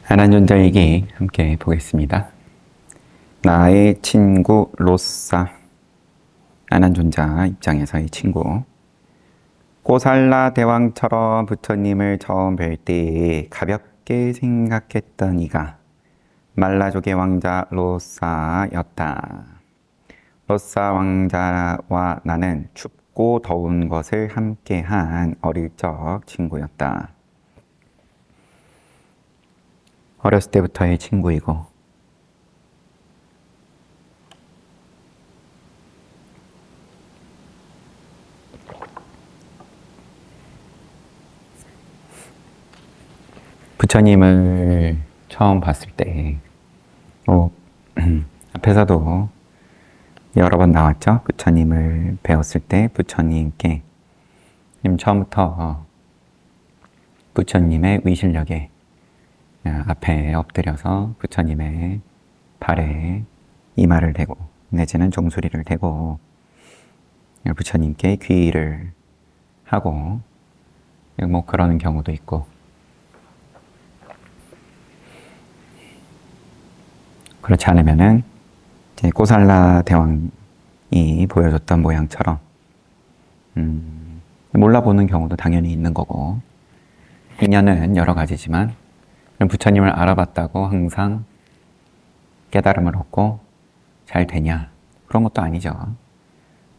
하나존자일기 함께 보겠습니다. 나의 친구 로사. 아난존자 입장에서의 친구. 꼬살라 대왕처럼 부처님을 처음 뵐 때 가볍게 생각했던 이가 말라족의 왕자 로사였다. 로사 왕자와 나는 춥고 더운 것을 함께한 어릴 적 친구였다. 어렸을 때부터의 친구이고 부처님을 처음 봤을 때 앞에서도 여러 번 나왔죠. 부처님을 배웠을 때 부처님께 처음부터 부처님의 위실력에 앞에 엎드려서 부처님의 발에 이마를 대고 내지는 종소리를 대고 부처님께 귀의를 하고 뭐 그러는 경우도 있고, 그렇지 않으면은 이제 꼬살라 대왕이 보여줬던 모양처럼 몰라보는 경우도 당연히 있는 거고, 인연은 여러 가지지만 부처님을 알아봤다고 항상 깨달음을 얻고 잘 되냐? 그런 것도 아니죠.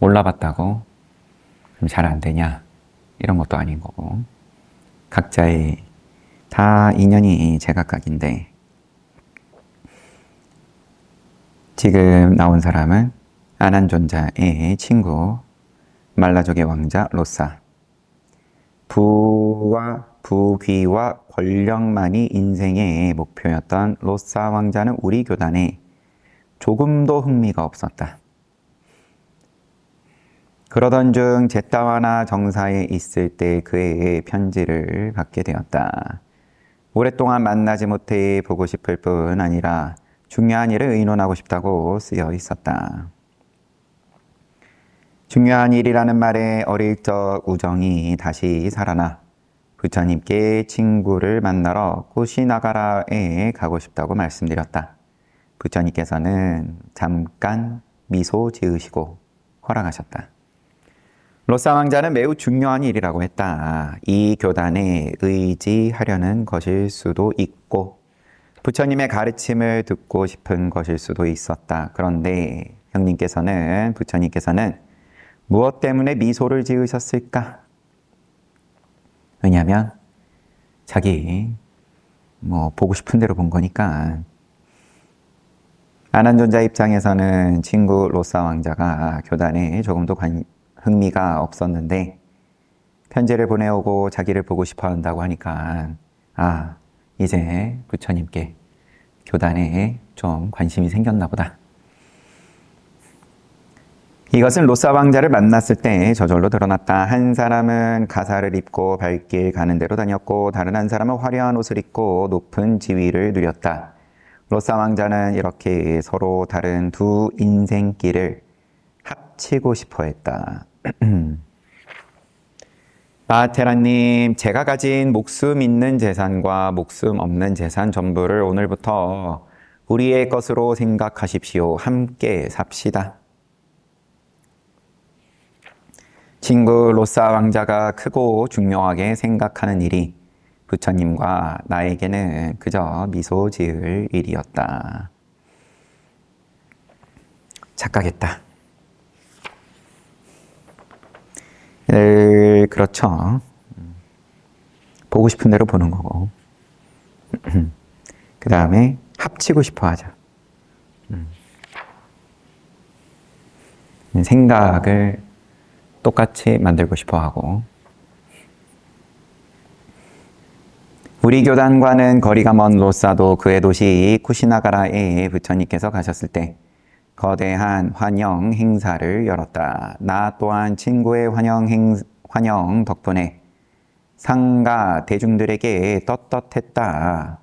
몰라봤다고 잘 안 되냐? 이런 것도 아닌 거고, 각자의 다 인연이 제각각인데, 지금 나온 사람은 아난존자의 친구 말라족의 왕자 로사. 부귀와 권력만이 인생의 목표였던 로사 왕자는 우리 교단에 조금도 흥미가 없었다. 그러던 중 제타와나 정사에 있을 때 그의 편지를 받게 되었다. 오랫동안 만나지 못해 보고 싶을 뿐 아니라 중요한 일을 의논하고 싶다고 쓰여 있었다. 중요한 일이라는 말에 어릴 적 우정이 다시 살아나 부처님께 친구를 만나러 쿠시나가라에 가고 싶다고 말씀드렸다. 부처님께서는 잠깐 미소 지으시고 허락하셨다. 로사 왕자는 매우 중요한 일이라고 했다. 이 교단에 의지하려는 것일 수도 있고 부처님의 가르침을 듣고 싶은 것일 수도 있었다. 그런데 부처님께서는 무엇 때문에 미소를 지으셨을까? 왜냐하면 자기 보고 싶은 대로 본 거니까. 아난존자 입장에서는 친구 로사 왕자가 교단에 조금도 흥미가 없었는데 편지를 보내오고 자기를 보고 싶어 한다고 하니까 이제 부처님께 교단에 좀 관심이 생겼나 보다. 이것은 로사 왕자를 만났을 때 저절로 드러났다. 한 사람은 가사를 입고 발길 가는 대로 다녔고 다른 한 사람은 화려한 옷을 입고 높은 지위를 누렸다. 로사 왕자는 이렇게 서로 다른 두 인생길을 합치고 싶어 했다. 테라님, 제가 가진 목숨 있는 재산과 목숨 없는 재산 전부를 오늘부터 우리의 것으로 생각하십시오. 함께 삽시다. 친구 로사 왕자가 크고 중요하게 생각하는 일이 부처님과 나에게는 그저 미소 지을 일이었다. 착각했다. 그렇죠. 보고 싶은 대로 보는 거고. 그 다음에 합치고 싶어 하죠. 생각을 똑같이 만들고 싶어 하고. 우리 교단과는 거리가 먼 로사도 그의 도시 쿠시나가라에 부처님께서 가셨을 때 거대한 환영 행사를 열었다. 나 또한 친구의 환영 덕분에 상가 대중들에게 떳떳했다.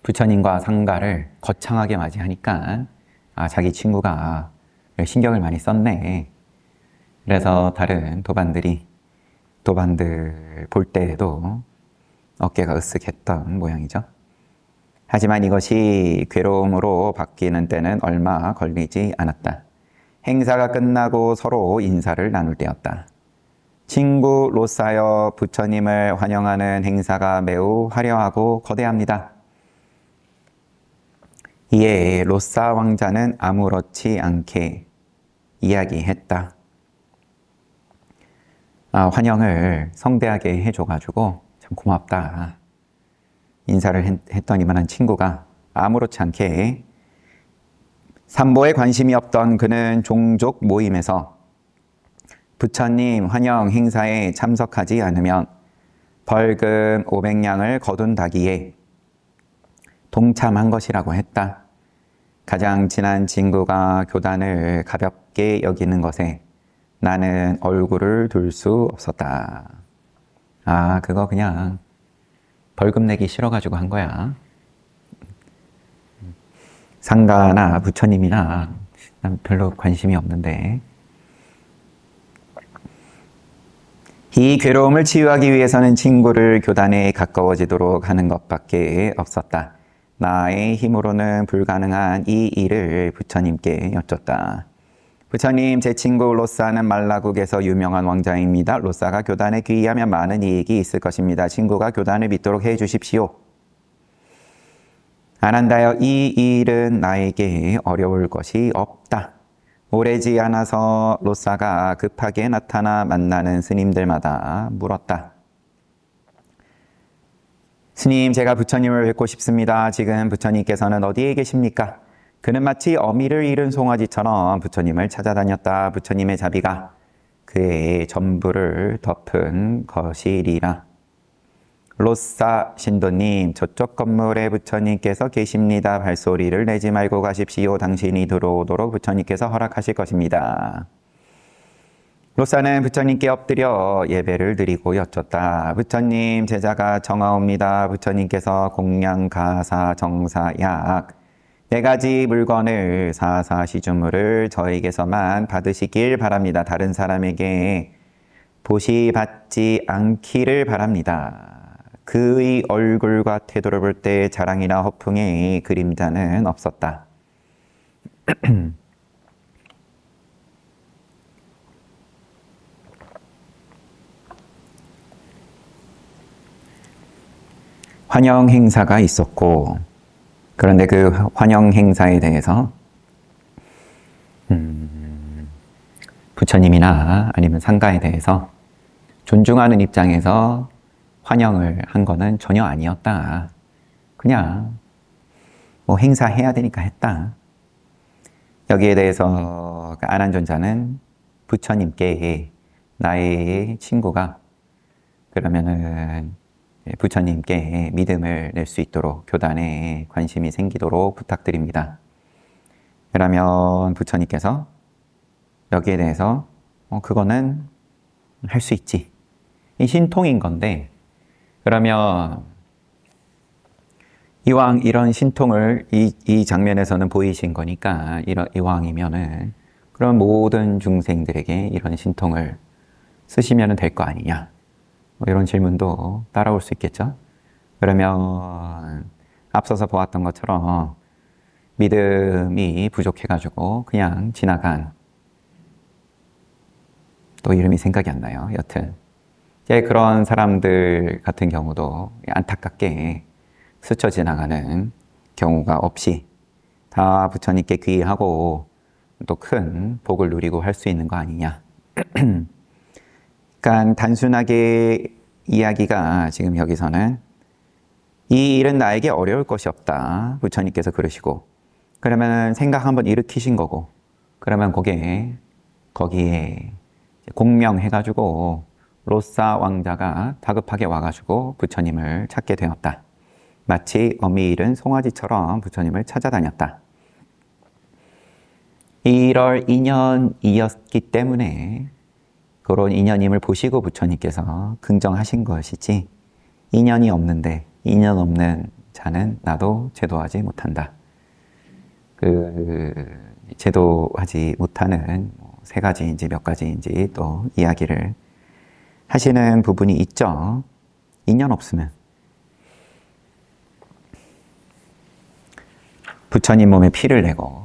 부처님과 상가를 거창하게 맞이하니까 자기 친구가 신경을 많이 썼네. 그래서 다른 도반들 볼 때에도 어깨가 으쓱했던 모양이죠. 하지만 이것이 괴로움으로 바뀌는 때는 얼마 걸리지 않았다. 행사가 끝나고 서로 인사를 나눌 때였다. 친구 로사여, 부처님을 환영하는 행사가 매우 화려하고 거대합니다. 이에 로사 왕자는 아무렇지 않게 이야기했다. 환영을 성대하게 해줘가지고 참 고맙다. 인사를 했더니만 친구가 아무렇지 않게 삼보에 관심이 없던 그는 종족 모임에서 부처님 환영 행사에 참석하지 않으면 벌금 500냥을 거둔다기에 동참한 것이라고 했다. 가장 친한 친구가 교단을 가볍게 여기는 것에 나는 얼굴을 둘 수 없었다. 그거 그냥 벌금 내기 싫어가지고 한 거야. 상가나 부처님이나 난 별로 관심이 없는데. 이 괴로움을 치유하기 위해서는 친구를 교단에 가까워지도록 하는 것밖에 없었다. 나의 힘으로는 불가능한 이 일을 부처님께 여쭙다. 부처님, 제 친구 로사는 말라국에서 유명한 왕자입니다. 로사가 교단에 귀의하면 많은 이익이 있을 것입니다. 친구가 교단을 믿도록 해 주십시오. 아난다여, 이 일은 나에게 어려울 것이 없다. 오래지 않아서 로사가 급하게 나타나 만나는 스님들마다 물었다. 스님, 제가 부처님을 뵙고 싶습니다. 지금 부처님께서는 어디에 계십니까? 그는 마치 어미를 잃은 송아지처럼 부처님을 찾아다녔다. 부처님의 자비가 그의 전부를 덮은 것이리라. 로사 신도님, 저쪽 건물에 부처님께서 계십니다. 발소리를 내지 말고 가십시오. 당신이 들어오도록 부처님께서 허락하실 것입니다. 로사는 부처님께 엎드려 예배를 드리고 여쭙다. 부처님, 제자가 청하옵니다. 부처님께서 공양, 가사, 정사, 약 4가지 물건을 사사시주물을 저에게서만 받으시길 바랍니다. 다른 사람에게 보시 받지 않기를 바랍니다. 그의 얼굴과 태도를 볼 때 자랑이나 허풍의 그림자는 없었다. 환영 행사가 있었고, 그런데 그 환영 행사에 대해서 부처님이나 아니면 상가에 대해서 존중하는 입장에서 환영을 한 거는 전혀 아니었다. 그냥 뭐 행사해야 되니까 했다. 여기에 대해서 아난존자는 부처님께 나의 친구가 그러면은 부처님께 믿음을 낼 수 있도록 교단에 관심이 생기도록 부탁드립니다. 그러면 부처님께서 여기에 대해서 그거는 할 수 있지. 이 신통인 건데 그러면 이왕 이런 신통을 이 장면에서는 보이신 거니까 이왕이면은 그럼 모든 중생들에게 이런 신통을 쓰시면 될 거 아니냐. 이런 질문도 따라올 수 있겠죠. 그러면 앞서서 보았던 것처럼 믿음이 부족해가지고 그냥 지나간 또 이름이 생각이 안 나요. 여튼 이제 그런 사람들 같은 경우도 안타깝게 스쳐 지나가는 경우가 없이 다 부처님께 귀의하고 또 큰 복을 누리고 할 수 있는 거 아니냐. 그러니까 단순하게 이야기가 지금 여기서는 이 일은 나에게 어려울 것이 없다. 부처님께서 그러시고 그러면 생각 한번 일으키신 거고 그러면 거기에 공명해가지고 로사 왕자가 다급하게 와가지고 부처님을 찾게 되었다. 마치 어미 잃은 송아지처럼 부처님을 찾아다녔다. 이럴 인연이었기 때문에 그런 인연임을 보시고 부처님께서 긍정하신 것이지 인연이 없는데 인연 없는 자는 나도 제도하지 못한다. 제도하지 못하는 3가지인지 몇 가지인지 또 이야기를 하시는 부분이 있죠. 인연 없으면 부처님 몸에 피를 내고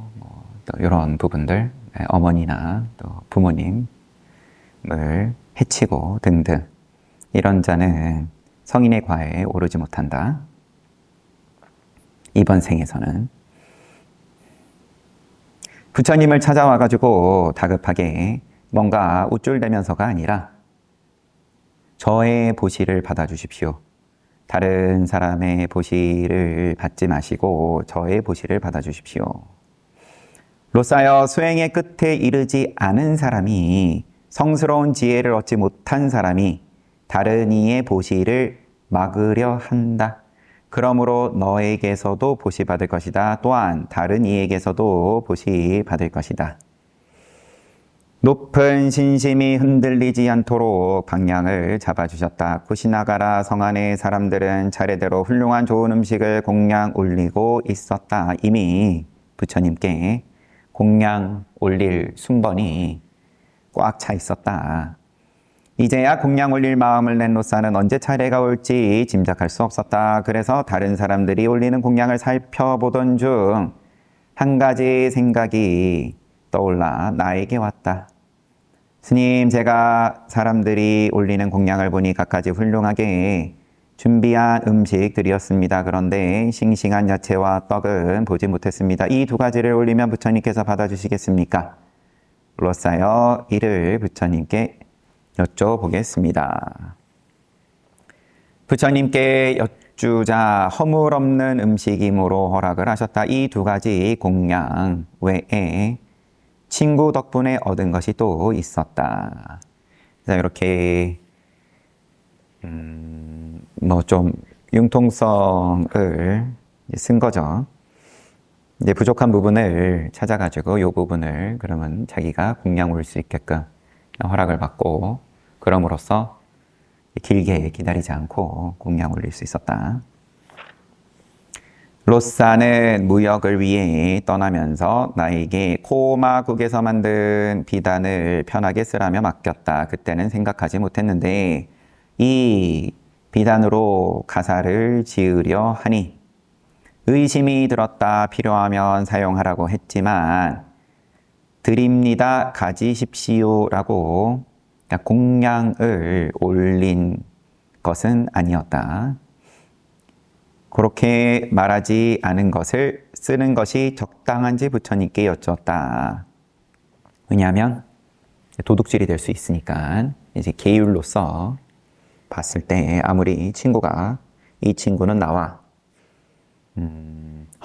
또 이런 부분들, 어머니나 또 부모님을 해치고 등등 이런 자는 성인의 과에 오르지 못한다. 이번 생에서는 부처님을 찾아와가지고 다급하게 뭔가 우쭐대면서가 아니라 저의 보시를 받아주십시오. 다른 사람의 보시를 받지 마시고 저의 보시를 받아주십시오. 로싸여 수행의 끝에 이르지 않은 사람이, 성스러운 지혜를 얻지 못한 사람이 다른 이의 보시를 막으려 한다. 그러므로 너에게서도 보시 받을 것이다. 또한 다른 이에게서도 보시 받을 것이다. 높은 신심이 흔들리지 않도록 방향을 잡아주셨다. 쿠시나가라 성 안의 사람들은 차례대로 훌륭한 좋은 음식을 공양 올리고 있었다. 이미 부처님께 공양 올릴 순번이 꽉 차 있었다. 이제야 공양 올릴 마음을 낸 로싸는 언제 차례가 올지 짐작할 수 없었다. 그래서 다른 사람들이 올리는 공양을 살펴보던 중 한 가지 생각이 떠올라 나에게 왔다. 스님, 제가 사람들이 올리는 공양을 보니 갖가지 훌륭하게 준비한 음식들이었습니다. 그런데 싱싱한 야채와 떡은 보지 못했습니다. 이 두 가지를 올리면 부처님께서 받아주시겠습니까? 로싸여, 이를 부처님께 여쭤보겠습니다. 부처님께 여쭈자 허물 없는 음식이므로 허락을 하셨다. 이 두 가지 공양 외에 친구 덕분에 얻은 것이 또 있었다. 자, 이렇게 좀 융통성을 쓴 거죠. 이제 부족한 부분을 찾아가지고 이 부분을 그러면 자기가 공양 올 수 있게끔 허락을 받고, 그럼으로써 길게 기다리지 않고 공양 올릴 수 있었다. 로싸는 무역을 위해 떠나면서 나에게 코마국에서 만든 비단을 편하게 쓰라며 맡겼다. 그때는 생각하지 못했는데 이 비단으로 가사를 지으려 하니 의심이 들었다. 필요하면 사용하라고 했지만 드립니다. 가지십시오라고 공양을 올린 것은 아니었다. 그렇게 말하지 않은 것을 쓰는 것이 적당한지 부처님께 여쭈었다. 왜냐하면 도둑질이 될 수 있으니까. 이제 계율로서 봤을 때 아무리 친구가 이 친구는 나와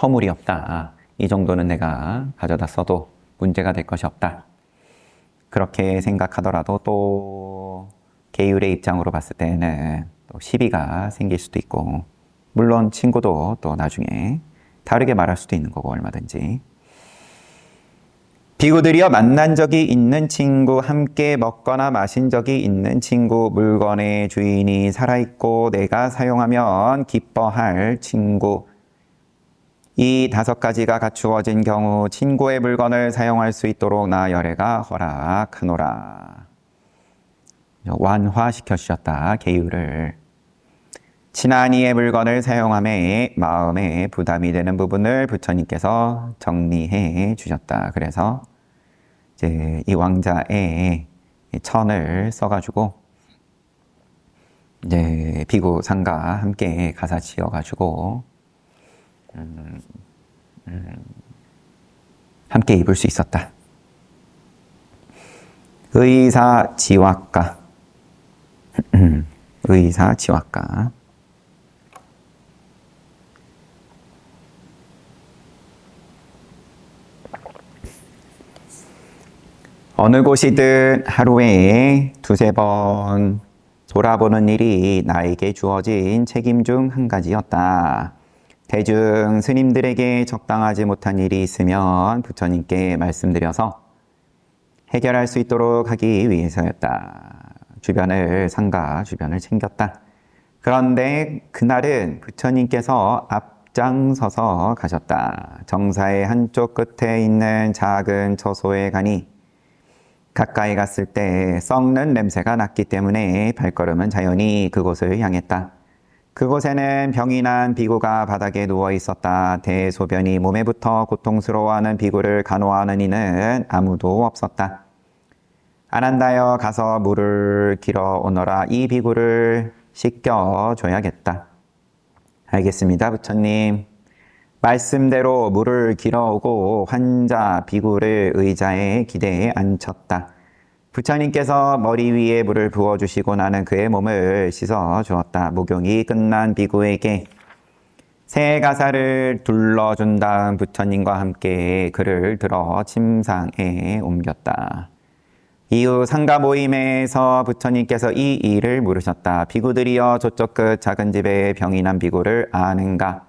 허물이 없다. 이 정도는 내가 가져다 써도 문제가 될 것이 없다. 그렇게 생각하더라도 또 계율의 입장으로 봤을 때는 또 시비가 생길 수도 있고, 물론 친구도 또 나중에 다르게 말할 수도 있는 거고, 얼마든지. 비구들이여, 만난 적이 있는 친구, 함께 먹거나 마신 적이 있는 친구, 물건의 주인이 살아있고 내가 사용하면 기뻐할 친구, 이 5가지가 갖추어진 경우 친구의 물건을 사용할 수 있도록 나 열애가 허락하노라. 완화시켜 주셨다. 계율을. 친한 이의 물건을 사용함에 마음에 부담이 되는 부분을 부처님께서 정리해 주셨다. 그래서 이제 이 왕자의 천을 써가지고 이제 비구 상과 함께 가사 지어가지고 함께 입을 수 있었다. 의사지왁가. 의사지왁가. 어느 곳이든 하루에 2-3번 돌아보는 일이 나에게 주어진 책임 중 한 가지였다. 대중 스님들에게 적당하지 못한 일이 있으면 부처님께 말씀드려서 해결할 수 있도록 하기 위해서였다. 상가 주변을 챙겼다. 그런데 그날은 부처님께서 앞장서서 가셨다. 정사의 한쪽 끝에 있는 작은 처소에 가니 가까이 갔을 때 썩는 냄새가 났기 때문에 발걸음은 자연히 그곳을 향했다. 그곳에는 병이 난 비구가 바닥에 누워 있었다. 대소변이 몸에 붙어 고통스러워하는 비구를 간호하는 이는 아무도 없었다. 안한다여 가서 물을 길어 오너라. 이 비구를 씻겨줘야겠다. 알겠습니다, 부처님. 말씀대로 물을 길어오고 환자 비구를 의자에 기대에 앉혔다. 부처님께서 머리 위에 물을 부어주시고 나는 그의 몸을 씻어주었다. 목욕이 끝난 비구에게 새 가사를 둘러준 다음 부처님과 함께 그를 들어 침상에 옮겼다. 이후 상가 모임에서 부처님께서 이 일을 물으셨다. 비구들이여 저쪽 끝 작은 집에 병이 난 비구를 아는가?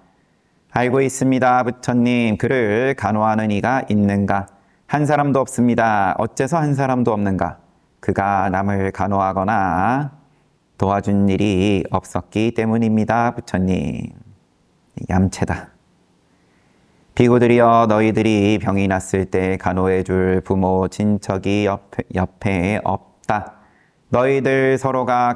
알고 있습니다, 부처님. 그를 간호하는 이가 있는가? 한 사람도 없습니다. 어째서 한 사람도 없는가? 그가 남을 간호하거나 도와준 일이 없었기 때문입니다, 부처님. 얌체다. 비구들이여 너희들이 병이 났을 때 간호해줄 부모, 친척이 옆에 없다. 너희들 서로가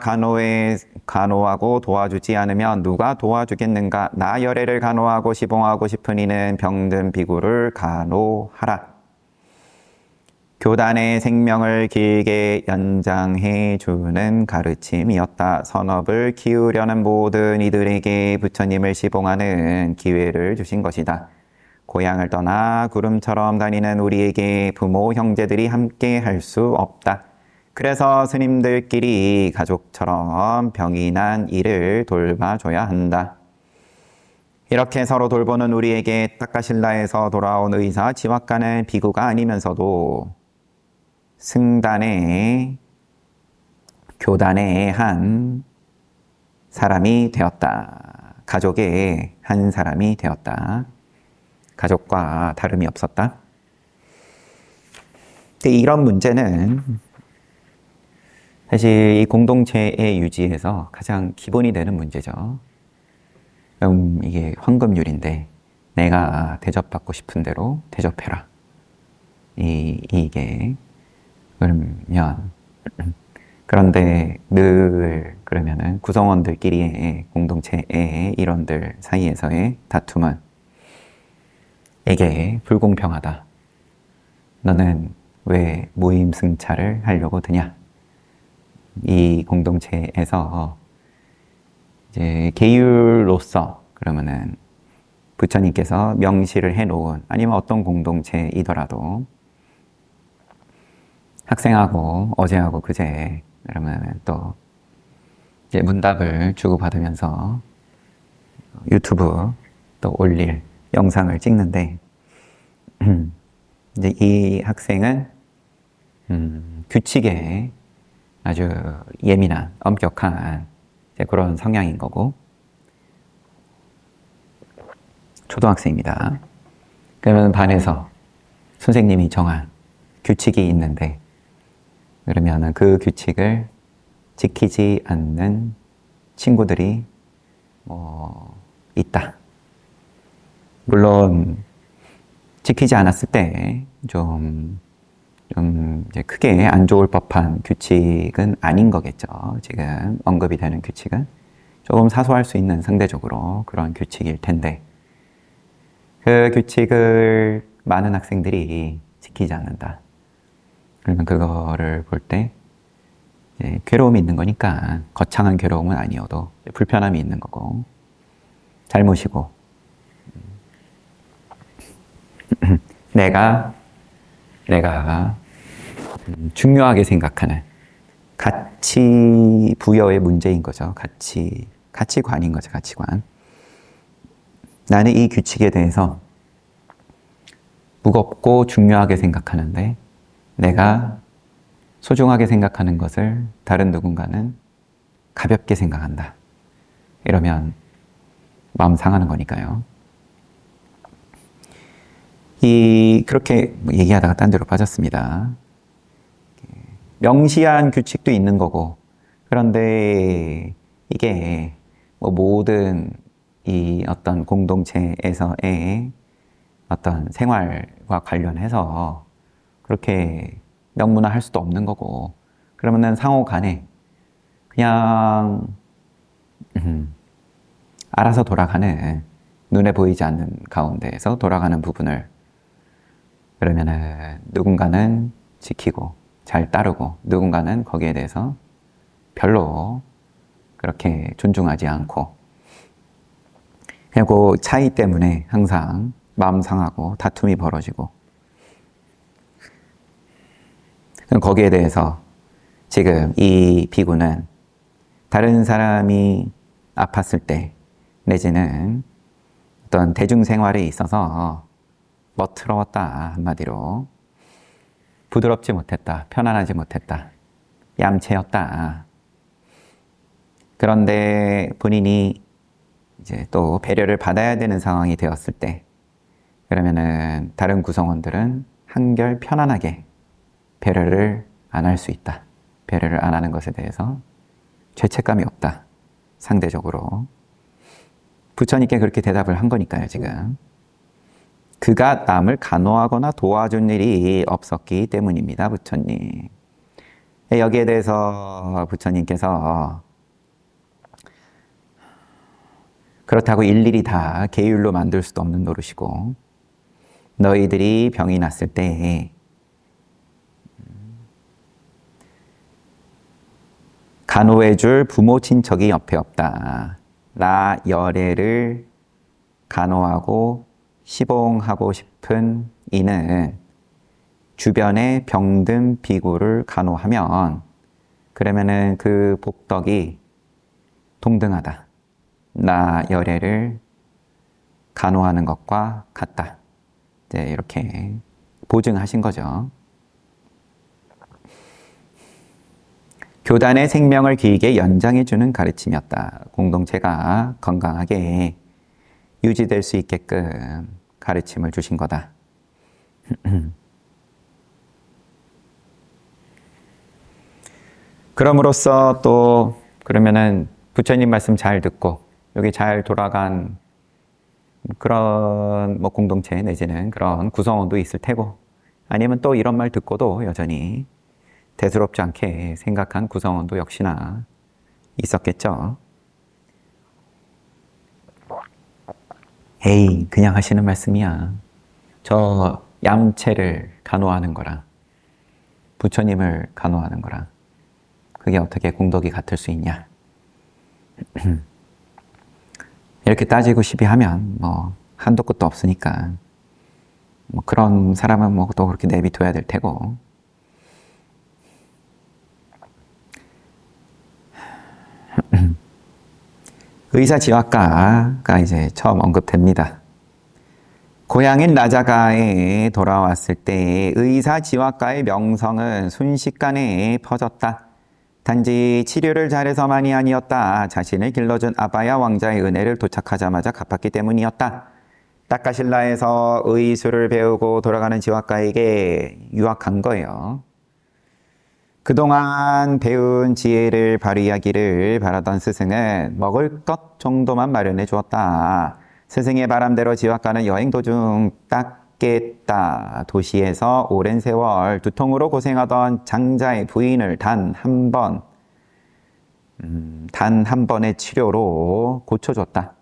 간호하고 도와주지 않으면 누가 도와주겠는가? 나 열애를 간호하고 시봉하고 싶은 이는 병든 비구를 간호하라. 교단의 생명을 길게 연장해 주는 가르침이었다. 선업을 키우려는 모든 이들에게 부처님을 시봉하는 기회를 주신 것이다. 고향을 떠나 구름처럼 다니는 우리에게 부모, 형제들이 함께 할 수 없다. 그래서 스님들끼리 가족처럼 병이 난 이를 돌봐줘야 한다. 이렇게 서로 돌보는 우리에게 타카실라에서 돌아온 의사 지왁가는 비구가 아니면서도 승단의 교단의 한 사람이 되었다. 가족의 한 사람이 되었다. 가족과 다름이 없었다. 근데 이런 문제는 사실 이 공동체의 유지에서 가장 기본이 되는 문제죠. 이게 황금률인데 내가 대접받고 싶은 대로 대접해라. 이게 그러면 그런데 늘 그러면은 구성원들끼리의 공동체의 일원들 사이에서의 다툼은 이게 불공평하다. 너는 왜 무임승차를 하려고 드냐? 이 공동체에서 이제 계율로서 그러면은 부처님께서 명시를 해놓은 아니면 어떤 공동체이더라도 학생하고 어제하고 그제 그러면 또 이제 문답을 주고받으면서 유튜브 또 올릴 영상을 찍는데 이제 이 학생은 규칙에 아주 예민한 엄격한 이제 그런 성향인 거고 초등학생입니다. 그러면 반에서 선생님이 정한 규칙이 있는데 그러면 그 규칙을 지키지 않는 친구들이 있다. 물론 지키지 않았을 때 좀 이제 크게 안 좋을 법한 규칙은 아닌 거겠죠. 지금 언급이 되는 규칙은 조금 사소할 수 있는 상대적으로 그런 규칙일 텐데 그 규칙을 많은 학생들이 지키지 않는다. 그러면 그거를 볼 때 괴로움이 있는 거니까 거창한 괴로움은 아니어도 불편함이 있는 거고 잘못이고 내가 중요하게 생각하는 가치 부여의 문제인 거죠. 가치관인 거죠. 가치관. 나는 이 규칙에 대해서 무겁고 중요하게 생각하는데 내가 소중하게 생각하는 것을 다른 누군가는 가볍게 생각한다. 이러면 마음 상하는 거니까요. 그렇게 얘기하다가 딴 데로 빠졌습니다. 명시한 규칙도 있는 거고, 그런데 이게 모든 이 어떤 공동체에서의 어떤 생활과 관련해서 그렇게 명문화할 수도 없는 거고, 그러면은 상호 간에 그냥 알아서 돌아가는, 눈에 보이지 않는 가운데에서 돌아가는 부분을, 그러면은 누군가는 지키고 잘 따르고 누군가는 거기에 대해서 별로 그렇게 존중하지 않고, 그냥 그 차이 때문에 항상 마음 상하고 다툼이 벌어지고, 거기에 대해서 지금 이 비구는 다른 사람이 아팠을 때 내지는 어떤 대중생활에 있어서 멋스러웠다, 한마디로 부드럽지 못했다, 편안하지 못했다, 얌체였다. 그런데 본인이 이제 또 배려를 받아야 되는 상황이 되었을 때, 그러면은 다른 구성원들은 한결 편안하게 배려를 안 할 수 있다. 배려를 안 하는 것에 대해서 죄책감이 없다. 상대적으로. 부처님께 그렇게 대답을 한 거니까요, 지금. 그가 남을 간호하거나 도와준 일이 없었기 때문입니다, 부처님. 여기에 대해서 부처님께서 그렇다고 일일이 다 계율로 만들 수도 없는 노릇이고, 너희들이 병이 났을 때 간호해줄 부모 친척이 옆에 없다. 나 열애를 간호하고 시봉하고 싶은 이는 주변의 병든 비구를 간호하면 그러면은 그 복덕이 동등하다. 나 열애를 간호하는 것과 같다. 이제 이렇게 보증하신 거죠. 교단의 생명을 길게 연장해주는 가르침이었다. 공동체가 건강하게 유지될 수 있게끔 가르침을 주신 거다. 그럼으로써 또 그러면은 부처님 말씀 잘 듣고 여기 잘 돌아간 그런 뭐 공동체 내지는 그런 구성원도 있을 테고, 아니면 또 이런 말 듣고도 여전히 대수롭지 않게 생각한 구성원도 역시나 있었겠죠. 에이, 그냥 하시는 말씀이야. 저 얌체를 간호하는 거랑 부처님을 간호하는 거랑 그게 어떻게 공덕이 같을 수 있냐. 이렇게 따지고 시비하면 뭐 한도 끝도 없으니까 뭐 그런 사람은 뭐 또 그렇게 내비둬야 될 테고. 의사지화과가 이제 처음 언급됩니다. 고향인 라자가에 돌아왔을 때 의사지화과의 명성은 순식간에 퍼졌다. 단지 치료를 잘해서만이 아니었다. 자신을 길러준 아바야 왕자의 은혜를 도착하자마자 갚았기 때문이었다. 딱가실라에서 의술을 배우고 돌아가는 지화과에게 유학한 거예요. 그동안 배운 지혜를 발휘하기를 바라던 스승은 먹을 것 정도만 마련해 주었다. 스승의 바람대로 지화과는 여행 도중 닦겠다. 도시에서 오랜 세월 두통으로 고생하던 장자의 부인을 단 한 번의 치료로 고쳐줬다.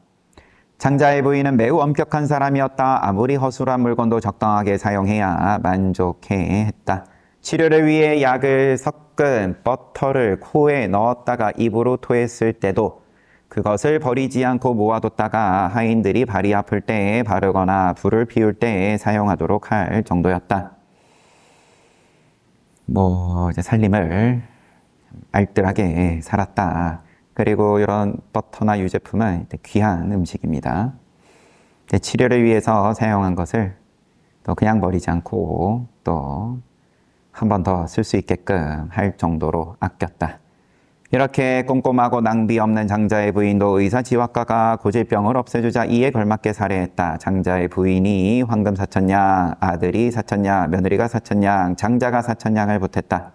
장자의 부인은 매우 엄격한 사람이었다. 아무리 허술한 물건도 적당하게 사용해야 만족해 했다. 치료를 위해 약을 섞은 버터를 코에 넣었다가 입으로 토했을 때도 그것을 버리지 않고 모아뒀다가 하인들이 발이 아플 때 바르거나 불을 피울 때 사용하도록 할 정도였다. 이제 살림을 알뜰하게 살았다. 그리고 이런 버터나 유제품은 귀한 음식입니다. 치료를 위해서 사용한 것을 또 그냥 버리지 않고 또 한 번 더 쓸 수 있게끔 할 정도로 아꼈다. 이렇게 꼼꼼하고 낭비 없는 장자의 부인도 의사지화과가 고질병을 없애주자 이에 걸맞게 살해했다. 장자의 부인이 황금 4,000냥, 아들이 4,000냥, 며느리가 4,000냥, 장자가 4,000냥을 보탰다.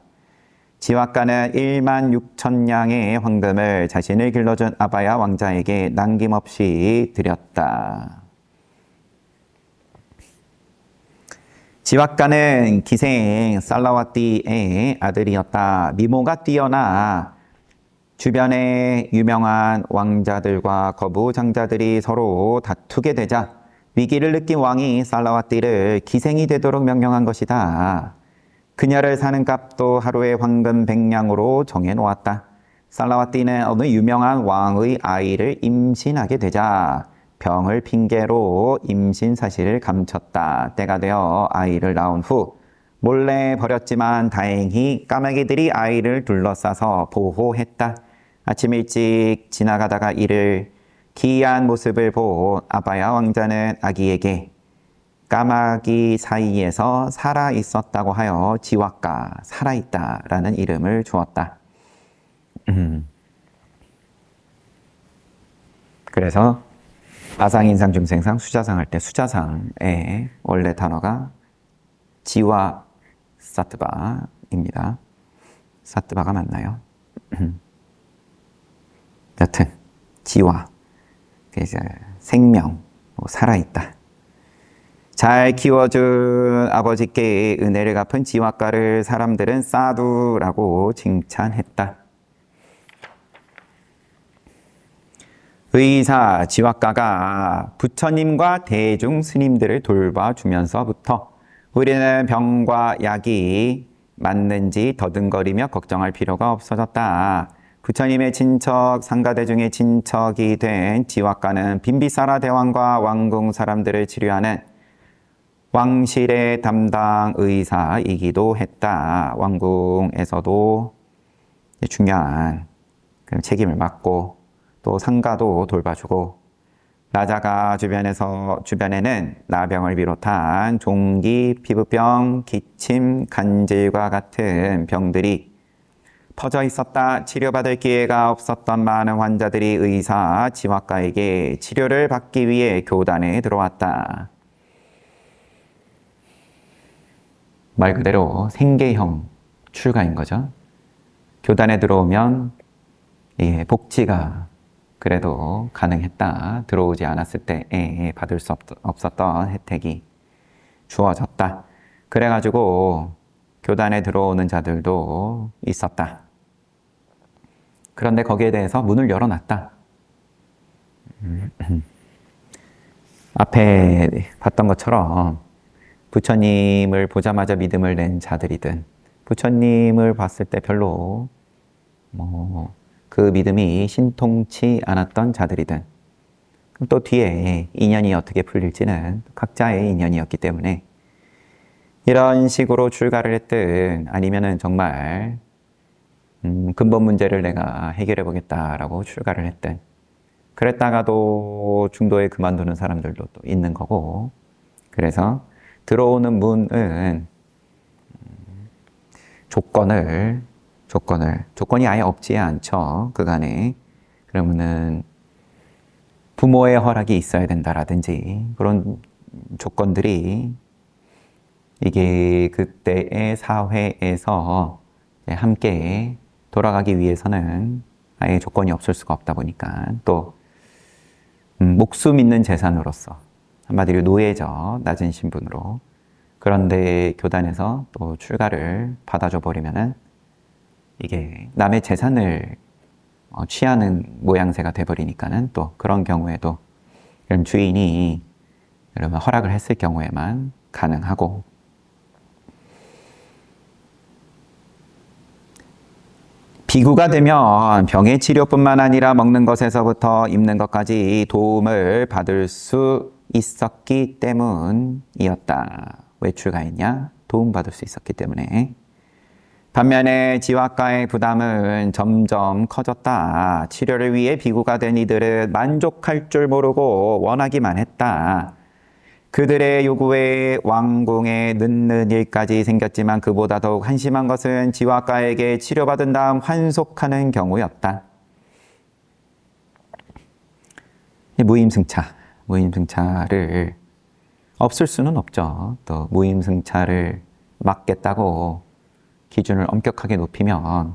지화과는 16,000냥의 황금을 자신을 길러준 아바야 왕자에게 남김없이 드렸다. 지화과는 기생 살라와띠의 아들이었다. 미모가 뛰어나 주변에 유명한 왕자들과 거부 장자들이 서로 다투게 되자 위기를 느낀 왕이 살라와띠를 기생이 되도록 명령한 것이다. 그녀를 사는 값도 하루에 황금 100냥으로 정해 놓았다. 살라와띠는 어느 유명한 왕의 아이를 임신하게 되자 병을 핑계로 임신 사실을 감췄다. 때가 되어 아이를 낳은 후 몰래 버렸지만 다행히 까마귀들이 아이를 둘러싸서 보호했다. 아침 일찍 지나가다가 이를 기이한 모습을 본 아바야 왕자는 아기에게 까마귀 사이에서 살아 있었다고 하여 지와까 살아있다라는 이름을 주었다. 그래서 아상, 인상, 중생상, 수자상 할 때 수자상의 원래 단어가 지와 사트바입니다. 사트바가 맞나요? 여튼 지와 생명, 살아있다. 잘 키워준 아버지께 은혜를 갚은 지와가를 사람들은 사두라고 칭찬했다. 의사 지와가가 부처님과 대중 스님들을 돌봐주면서부터 우리는 병과 약이 맞는지 더듬거리며 걱정할 필요가 없어졌다. 부처님의 친척, 상가대중의 친척이 된 지와가는 빈비사라 대왕과 왕궁 사람들을 치료하는 왕실의 담당 의사이기도 했다. 왕궁에서도 중요한 책임을 맡고 또 상가도 돌봐주고 나자가 주변에는 나병을 비롯한 종기, 피부병, 기침, 간질과 같은 병들이 퍼져 있었다. 치료받을 기회가 없었던 많은 환자들이 의사 지와가에게 치료를 받기 위해 교단에 들어왔다. 말 그대로 생계형 출가인 거죠. 교단에 들어오면 복지가 그래도 가능했다. 들어오지 않았을 때 받을 수 없었던 혜택이 주어졌다. 그래가지고 교단에 들어오는 자들도 있었다. 그런데 거기에 대해서 문을 열어놨다. 앞에 봤던 것처럼 부처님을 보자마자 믿음을 낸 자들이든 부처님을 봤을 때 별로 그 믿음이 신통치 않았던 자들이든 또 뒤에 인연이 어떻게 풀릴지는 각자의 인연이었기 때문에 이런 식으로 출가를 했든 아니면은 정말 근본 문제를 내가 해결해 보겠다라고 출가를 했든 그랬다가도 중도에 그만두는 사람들도 또 있는 거고 그래서 들어오는 문은 조건이 아예 없지 않죠. 그간에. 그러면은 부모의 허락이 있어야 된다라든지 그런 조건들이 이게 그때의 사회에서 함께 돌아가기 위해서는 아예 조건이 없을 수가 없다 보니까 또 목숨 있는 재산으로서 한마디로 노예죠. 낮은 신분으로. 그런데 교단에서 또 출가를 받아줘 버리면은 이게 남의 재산을 취하는 모양새가 돼버리니까는 또 그런 경우에도 그럼 주인이 그러면 허락을 했을 경우에만 가능하고 비구가 되면 병의 치료뿐만 아니라 먹는 것에서부터 입는 것까지 도움을 받을 수 있었기 때문이었다. 왜 출가했냐? 도움받을 수 있었기 때문에. 반면에 지와가의 부담은 점점 커졌다. 치료를 위해 비구가 된 이들은 만족할 줄 모르고 원하기만 했다. 그들의 요구에 왕궁에 늦는 일까지 생겼지만 그보다 더욱 한심한 것은 지와가에게 치료받은 다음 환속하는 경우였다. 무임승차를 없을 수는 없죠. 또 무임승차를 막겠다고 기준을 엄격하게 높이면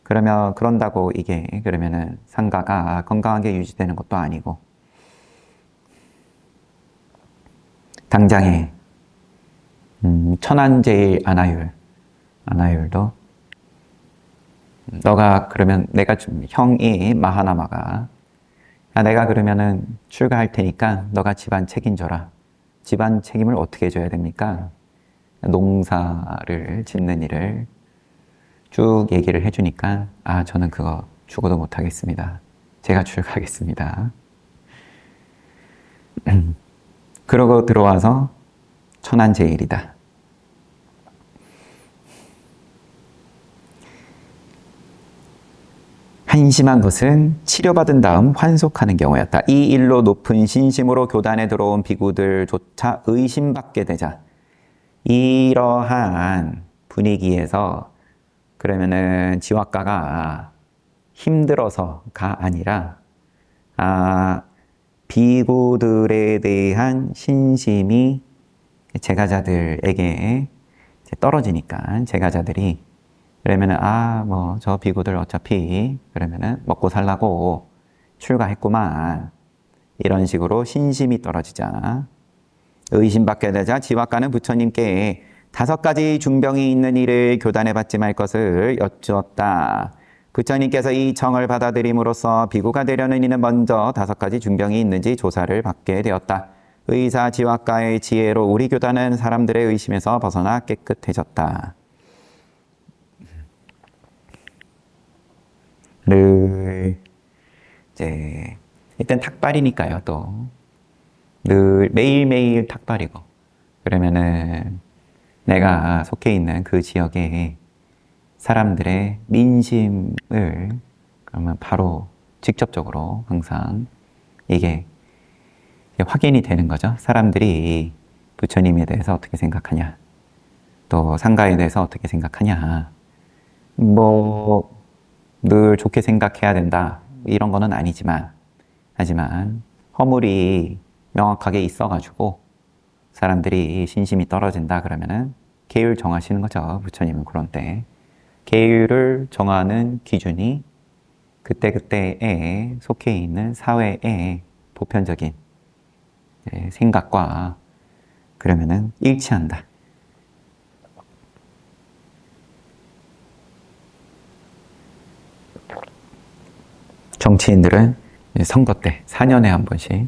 그런다고 이게 그러면은 상가가 건강하게 유지되는 것도 아니고 당장에 천안제일 안하율도 너가 그러면 형이 마하나마가 내가 그러면은 출가할 테니까 너가 집안 책임져라. 집안 책임을 어떻게 해줘야 됩니까? 농사를 짓는 일을 쭉 얘기를 해주니까 저는 그거 죽어도 못하겠습니다. 제가 출가하겠습니다. 그러고 들어와서 천한제일이다. 한심한 것은 치료받은 다음 환속하는 경우였다. 이 일로 높은 신심으로 교단에 들어온 비구들조차 의심받게 되자 이러한 분위기에서 그러면은 지와가가 힘들어서가 아니라 비구들에 대한 신심이 제가자들에게 떨어지니까 제가자들이 그러면은 뭐 저 비구들 어차피 그러면은 먹고 살라고 출가했구만 이런 식으로 신심이 떨어지자 의심받게 되자 지와가는 부처님께 5가지 중병이 있는 이를 교단에 받지 말 것을 여쭈었다. 부처님께서 이 청을 받아들임으로써 비구가 되려는 이는 먼저 5가지 중병이 있는지 조사를 받게 되었다. 의사 지와가의 지혜로 우리 교단은 사람들의 의심에서 벗어나 깨끗해졌다. 늘 이제 일단 탁발이니까요. 또 늘 매일매일 탁발이고 그러면은 내가 속해 있는 그 지역에 사람들의 민심을 그러면 바로 직접적으로 항상 이게 확인이 되는 거죠. 사람들이 부처님에 대해서 어떻게 생각하냐, 또 상가에 대해서 어떻게 생각하냐, 뭐 늘 좋게 생각해야 된다 이런 거는 아니지만 하지만 허물이 명확하게 있어가지고 사람들이 신심이 떨어진다 그러면은 계율 정하시는 거죠. 부처님은 그런 때 계율을 정하는 기준이 그때그때에 속해 있는 사회의 보편적인 생각과 그러면은 일치한다. 정치인들은 선거 때 4년에 한 번씩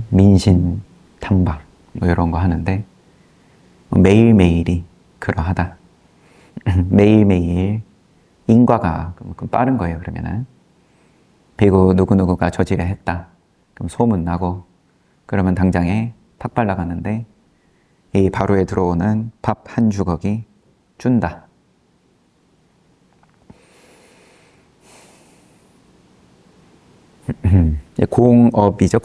민심 탐방 뭐 이런 거 하는데 매일매일이 그러하다. 매일매일 인과가 빠른 거예요. 그러면은 비구 누구누구가 저지를 했다. 그럼 소문나고 그러면 당장에 팍발 나가는데 이 바로에 들어오는 밥 한 주걱이 준다. 공업이죠.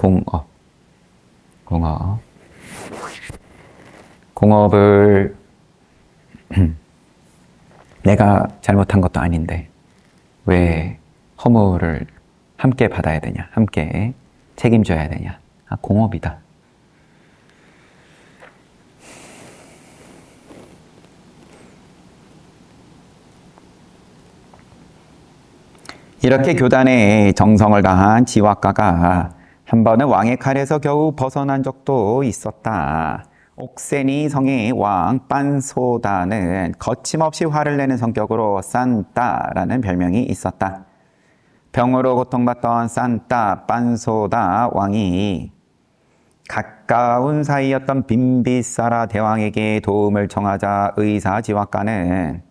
공업을 내가 잘못한 것도 아닌데 왜 허물을 함께 받아야 되냐, 함께 책임져야 되냐. 공업이다. 이렇게 교단에 정성을 다한 지와가가 한 번은 왕의 칼에서 겨우 벗어난 적도 있었다. 옥세니 성의 왕 빤소다는 거침없이 화를 내는 성격으로 산따라는 별명이 있었다. 병으로 고통받던 산따 빤소다 왕이 가까운 사이였던 빈비사라 대왕에게 도움을 청하자 의사 지와가는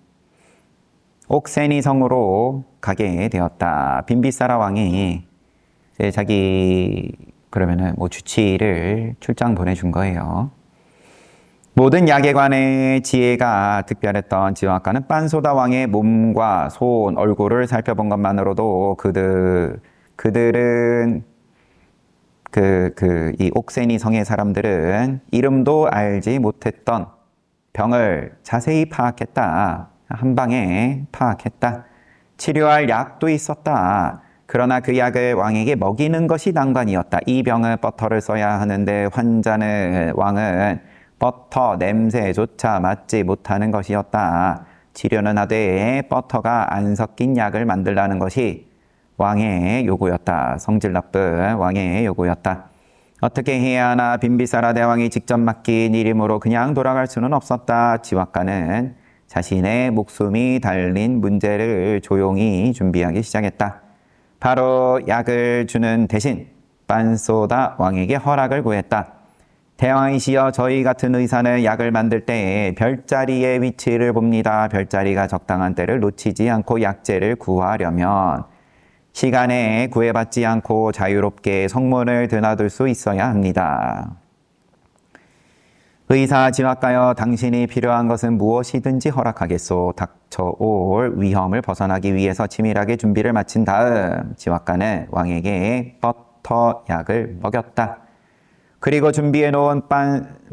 옥세니 성으로 가게 되었다. 빈비사라 왕이 자기 그러면은 뭐 주치의를 출장 보내준 거예요. 모든 약에 지혜가 특별했던 지와가는 빤소다 왕의 몸과 손, 얼굴을 살펴본 것만으로도 그들은 이 옥세니 성의 사람들은 이름도 알지 못했던 병을 자세히 파악했다. 한 방에 파악했다. 치료할 약도 있었다. 그러나 그 약을 왕에게 먹이는 것이 난관이었다. 이 병은 버터를 써야 하는데 왕은 버터 냄새조차 맡지 못하는 것이었다. 치료는 하되 버터가 안 섞인 약을 만들라는 것이 왕의 요구였다. 성질 나쁜 왕의 요구였다. 어떻게 해야 하나 빈비사라 대왕이 직접 맡긴 일이므로 그냥 돌아갈 수는 없었다. 지와가는 자신의 목숨이 달린 문제를 조용히 준비하기 시작했다. 바로 약을 주는 대신 빤소다 왕에게 허락을 구했다. 대왕이시여, 저희 같은 의사는 약을 만들 때에 별자리의 위치를 봅니다. 별자리가 적당한 때를 놓치지 않고 약재를 구하려면 시간에 구애받지 않고 자유롭게 성문을 드나들 수 있어야 합니다. 의사 지화가여, 당신이 필요한 것은 무엇이든지 허락하겠소. 닥쳐올 위험을 벗어나기 위해서 치밀하게 준비를 마친 다음 지화가는 왕에게 버터 약을 먹였다. 그리고 준비해 놓은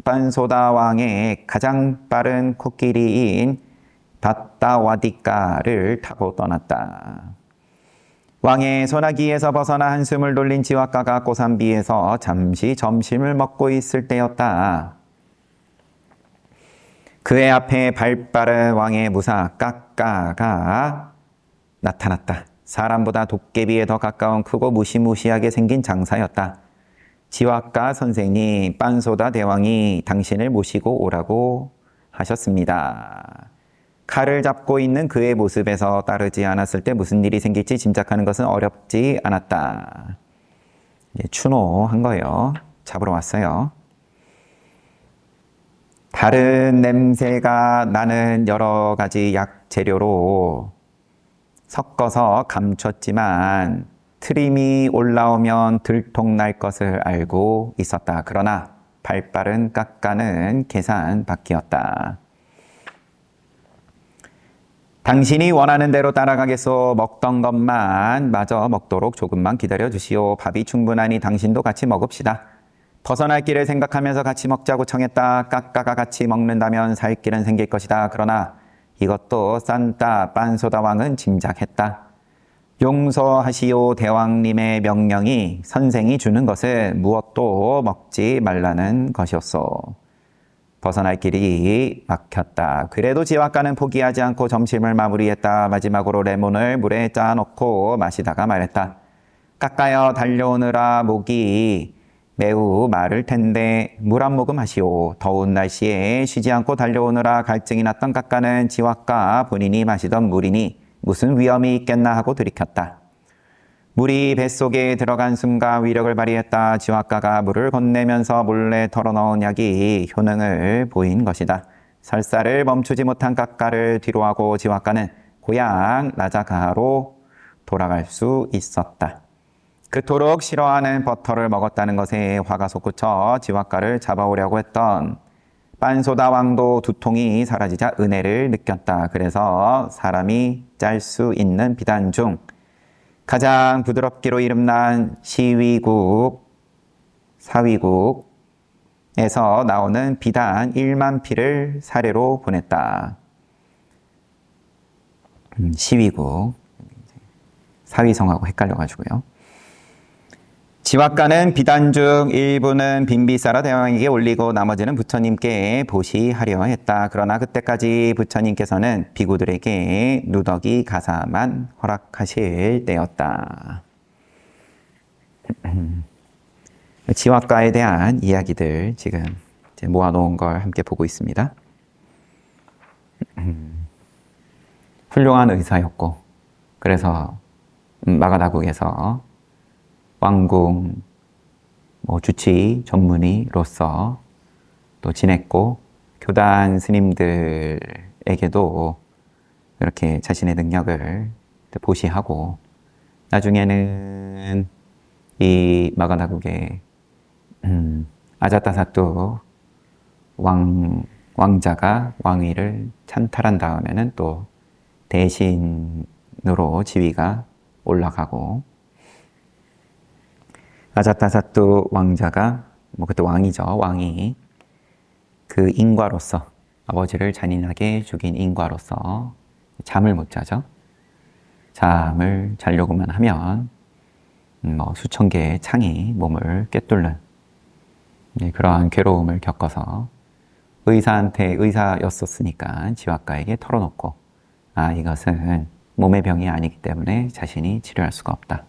빤소다 왕의 가장 빠른 코끼리인 바따와디까를 타고 떠났다. 왕의 소나기에서 벗어나 한숨을 돌린 지화가가 고산비에서 잠시 점심을 먹고 있을 때였다. 그의 앞에 발빠른 왕의 무사 까까가 나타났다. 사람보다 도깨비에 더 가까운 크고 무시무시하게 생긴 장사였다. 지화가 선생님, 빤소다 대왕이 당신을 모시고 오라고 하셨습니다. 칼을 잡고 있는 그의 모습에서 따르지 않았을 때 무슨 일이 생길지 짐작하는 것은 어렵지 않았다. 추노한 거예요. 잡으러 왔어요. 다른 냄새가 나는 여러 가지 약 재료로 섞어서 감췄지만 트림이 올라오면 들통날 것을 알고 있었다. 그러나 발빠른 까까는 계산 밖이었다. 당신이 원하는 대로 따라가겠소. 먹던 것만 마저 먹도록 조금만 기다려 주시오. 밥이 충분하니 당신도 같이 먹읍시다. 벗어날 길을 생각하면서 같이 먹자고 청했다. 까까가 같이 먹는다면 살 길은 생길 것이다. 그러나 이것도 산타 빤소다 왕은 짐작했다. 용서하시오. 대왕님의 명령이 선생이 주는 것은 무엇도 먹지 말라는 것이었소. 벗어날 길이 막혔다. 그래도 지화가는 포기하지 않고 점심을 마무리했다. 마지막으로 레몬을 물에 짜놓고 마시다가 말했다. 까까여, 달려오느라 목이 매우 마를 텐데 물 한 모금 하시오. 더운 날씨에 쉬지 않고 달려오느라 갈증이 났던 까까는 지화가 본인이 마시던 물이니 무슨 위험이 있겠나 하고 들이켰다. 물이 뱃속에 들어간 순간 위력을 발휘했다. 지화가가 물을 건네면서 몰래 털어넣은 약이 효능을 보인 것이다. 설사를 멈추지 못한 까까를 뒤로하고 지화가는 고향 라자가로 돌아갈 수 있었다. 그토록 싫어하는 버터를 먹었다는 것에 화가 솟구쳐 지화가를 잡아오려고 했던 빤소다 왕도 두통이 사라지자 은혜를 느꼈다. 그래서 사람이 짤 수 있는 비단 중 가장 부드럽기로 이름난 사위국에서 나오는 비단 1만 피를 사례로 보냈다. 시위국, 사위성하고 헷갈려가지고요. 지화가는 비단 중 일부는 빈비사라 대왕에게 올리고 나머지는 부처님께 보시하려 했다. 그러나 그때까지 부처님께서는 비구들에게 누더기 가사만 허락하실 때였다. 지화가에 대한 이야기들 지금 모아놓은 걸 함께 보고 있습니다. 훌륭한 의사였고, 그래서 마가다국에서 왕궁 주치 전문의로서 또 지냈고, 교단 스님들에게도 이렇게 자신의 능력을 보시하고, 나중에는 이 마가다국의 아자타사투 왕자가 왕위를 찬탈한 다음에는 또 대신으로 지위가 올라가고, 아자타사투 왕자가 그때 왕이죠. 왕이 그 인과로서, 아버지를 잔인하게 죽인 인과로서 잠을 못 자죠. 잠을 자려고만 하면 수천 개의 창이 몸을 꿰뚫는 그러한 괴로움을 겪어서 의사였었으니까 지화가에게 털어놓고, 이것은 몸의 병이 아니기 때문에 자신이 치료할 수가 없다.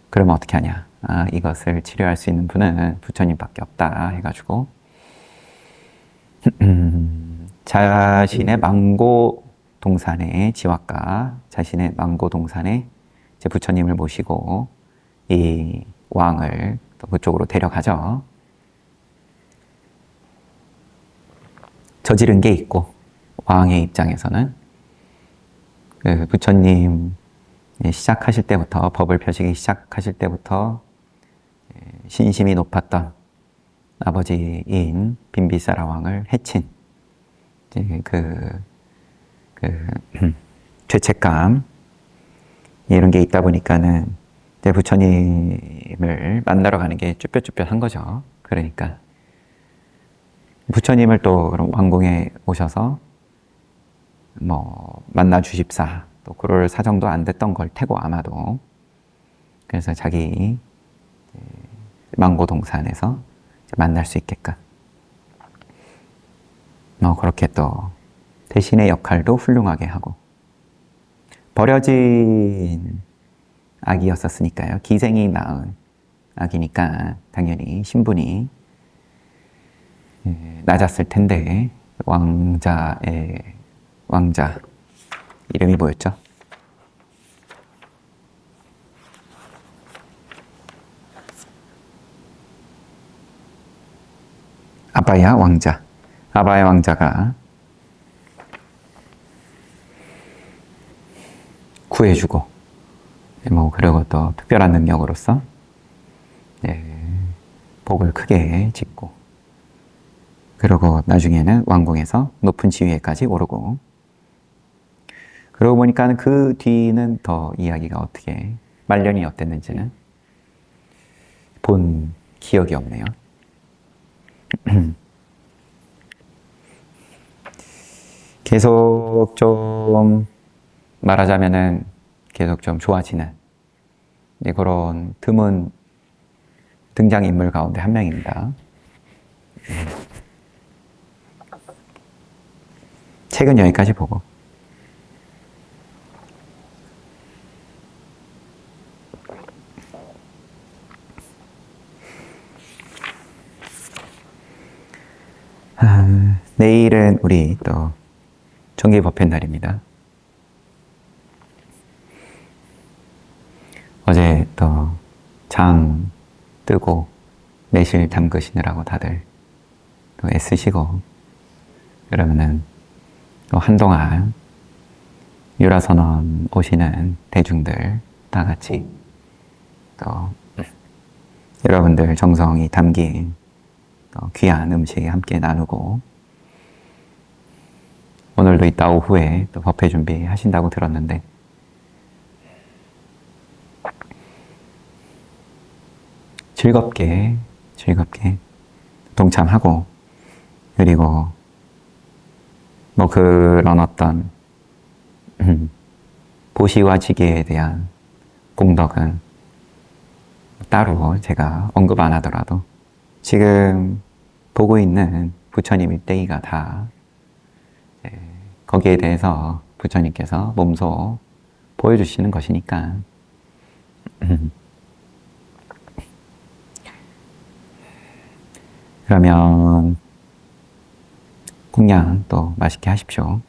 그러면 어떻게 하냐? 이것을 치료할 수 있는 분은 부처님밖에 없다 해가지고 자신의 망고 동산에 지왔가 자신의 망고 동산에 이제 부처님을 모시고 이 왕을 또 그쪽으로 데려가죠. 저지른 게 있고 왕의 입장에서는 그 부처님 시작하실 때부터 법을 펴시기 시작하실 때부터 신심이 높았던 아버지인 빈비사라 왕을 해친 이제 죄책감 이런 게 있다 보니까는 이제 부처님을 만나러 가는 게 쭈뼛쭈뼛한 거죠. 그러니까 부처님을 또 그럼 왕궁에 오셔서 뭐 만나 주십사 또 그럴 사정도 안 됐던 걸 테고 아마도 그래서 자기 망고 동산에서 만날 수 있게끔 뭐 그렇게 또 대신의 역할도 훌륭하게 하고 버려진 아기였었으니까요. 기생이 낳은 아기니까 당연히 신분이 낮았을 텐데 왕자 이름이 뭐였죠? 아바야 왕자가 구해주고 뭐 그리고 또 특별한 능력으로서 복을 크게 짓고 그러고 나중에는 왕궁에서 높은 지위에까지 오르고 그러고 보니까 그 뒤는 더 이야기가 어떻게 말년이 어땠는지는 본 기억이 없네요. 계속 좀 말하자면은 계속 좀 좋아지는 그런 드문 등장인물 가운데 한 명입니다. 책은 여기까지 보고 내일은 우리 또 정기법회 날입니다. 어제 또 장 뜨고 내실 담그시느라고 다들 또 애쓰시고 그러면은 또 한동안 유라선언 오시는 대중들 다 같이 또 여러분들 정성이 담긴 또 귀한 음식 함께 나누고 오늘도 이따 오후에 또 법회 준비하신다고 들었는데 즐겁게 동참하고 그리고 뭐 그런 어떤 보시와 지게에 대한 공덕은 따로 제가 언급 안 하더라도 지금 보고 있는 부처님 일대기가 다 거기에 대해서 부처님께서 몸소 보여주시는 것이니까 그러면 공양 또 맛있게 하십시오.